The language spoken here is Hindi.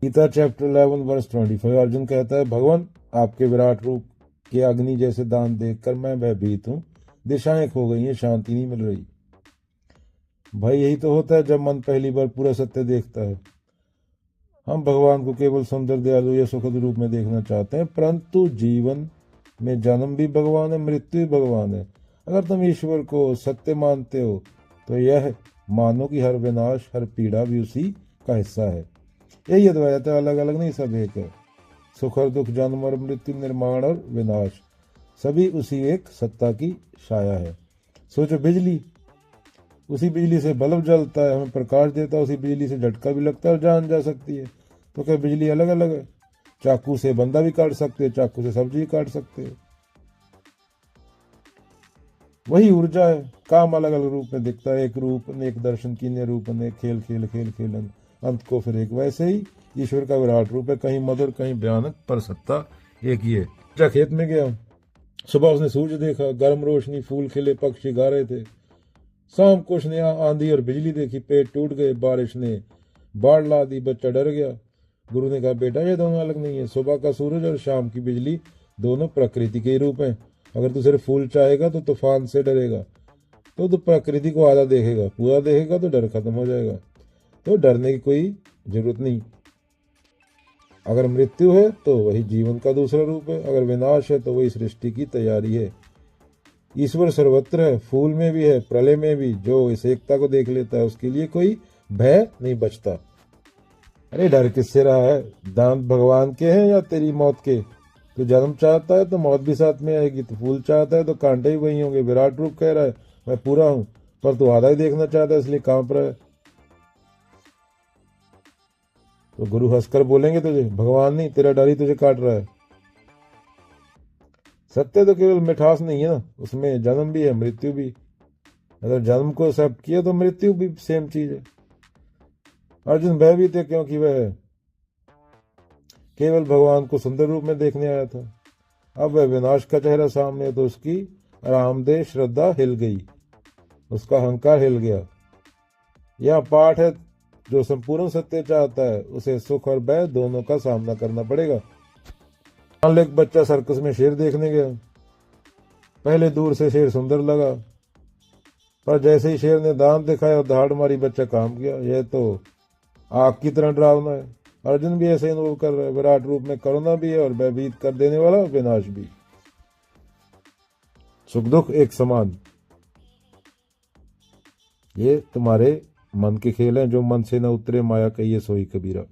गीता चैप्टर 11 वर्स 25 अर्जुन कहता है, भगवान आपके विराट रूप के अग्नि जैसे दान देखकर मैं भयभीत हूँ, दिशाएं खो गई हैं, शांति नहीं मिल रही। भाई यही तो होता है जब मन पहली बार पूरा सत्य देखता है। हम भगवान को केवल सुंदर, दयालु या सुखद रूप में देखना चाहते हैं, परंतु जीवन में जन्म भी भगवान है, मृत्यु भी भगवान है। अगर तुम ईश्वर को सत्य मानते हो तो यह मानो कि हर विनाश, हर पीड़ा भी उसी का हिस्सा है। यही अद्वैत है, अलग अलग नहीं, सब एक है। सुख और दुख, जन्म और मृत्यु, निर्माण और विनाश, सभी उसी एक सत्ता की छाया है। सोचो, बिजली, उसी बिजली से बल्ब जलता है, हमें प्रकाश देता है, उसी बिजली से झटका भी लगता है और जान जा सकती है। तो क्या बिजली अलग अलग है? चाकू से बंदा भी काट सकते हैं, चाकू से सब्जी भी काट सकते हैं। वही ऊर्जा है, काम अलग अलग रूप में दिखता है। एक रूप अनेक, दर्शन की रूप अनेक, खेल खेल खेल खेलन, अंत को फिर एक। वैसे ही ईश्वर का विराट रूप है, कहीं मधुर कहीं भयानक, पर सत्ता एक ही है। जा खेत में गया, सुबह उसने सूरज देखा, गर्म रोशनी, फूल खिले, पक्षी गा रहे थे। शाम को उसने आंधी और बिजली देखी, पेड़ टूट गए, बारिश ने बाढ़ ला दी, बच्चा डर गया। गुरु ने कहा, बेटा ये दोनों अलग नहीं है। सुबह का सूरज और शाम की बिजली दोनों प्रकृति के रूप हैं। अगर तू सिर्फ फूल चाहेगा तो तूफान से डरेगा, तो प्रकृति को आधा देखेगा, पूरा देखेगा तो डर खत्म हो जाएगा। तो डरने की कोई जरूरत नहीं। अगर मृत्यु है तो वही जीवन का दूसरा रूप है, अगर विनाश है तो वही सृष्टि की तैयारी है। ईश्वर सर्वत्र है, फूल में भी है, प्रलय में भी। जो इस एकता को देख लेता है उसके लिए कोई भय नहीं बचता। अरे डर किससे रहा है? दांत भगवान के हैं या तेरी मौत के? तो जन्म चाहता है तो मौत भी साथ में आएगी, तो फूल चाहता है तो कांटे भी वही होंगे। विराट रूप कह रहा है मैं पूरा हूं, पर तू आधा ही देखना चाहता है, इसलिए कांप रहा है। तो गुरु हंसकर बोलेंगे तुझे, भगवान नहीं, तेरा डर ही तुझे काट रहा है। सत्य तो केवल मिठास नहीं है ना, उसमें जन्म भी है, मृत्यु भी। अगर जन्म को एक्सेप्ट किया तो मृत्यु भी सेम चीज है। अर्जुन भयभीत है क्योंकि वह केवल भगवान को सुंदर रूप में देखने आया था। अब वह विनाश का चेहरा सामने है तो उसकी आरामदेह श्रद्धा हिल गई, उसका अहंकार हिल गया। यह पाठ है, जो संपूर्ण सत्य चाहता है उसे सुख और भय दोनों का सामना करना पड़ेगा। मान लो एक बच्चा सर्कस में शेर देखने गया। पहले दूर से शेर सुंदर लगा, पर जैसे ही शेर ने दांत दिखाया और दहाड़ मारी, बच्चा काम किया। यह तो आग की तरह डरावना है। अर्जुन भी ऐसे अनुभव कर रहा है, विराट रूप में करुणा भी है और भयभीत कर देने वाला विनाश भी। सुख दुख एक समान। ये तुम्हारे मन के खेल हैं, जो मन से न उतरे माया कहिए सोई कबीरा।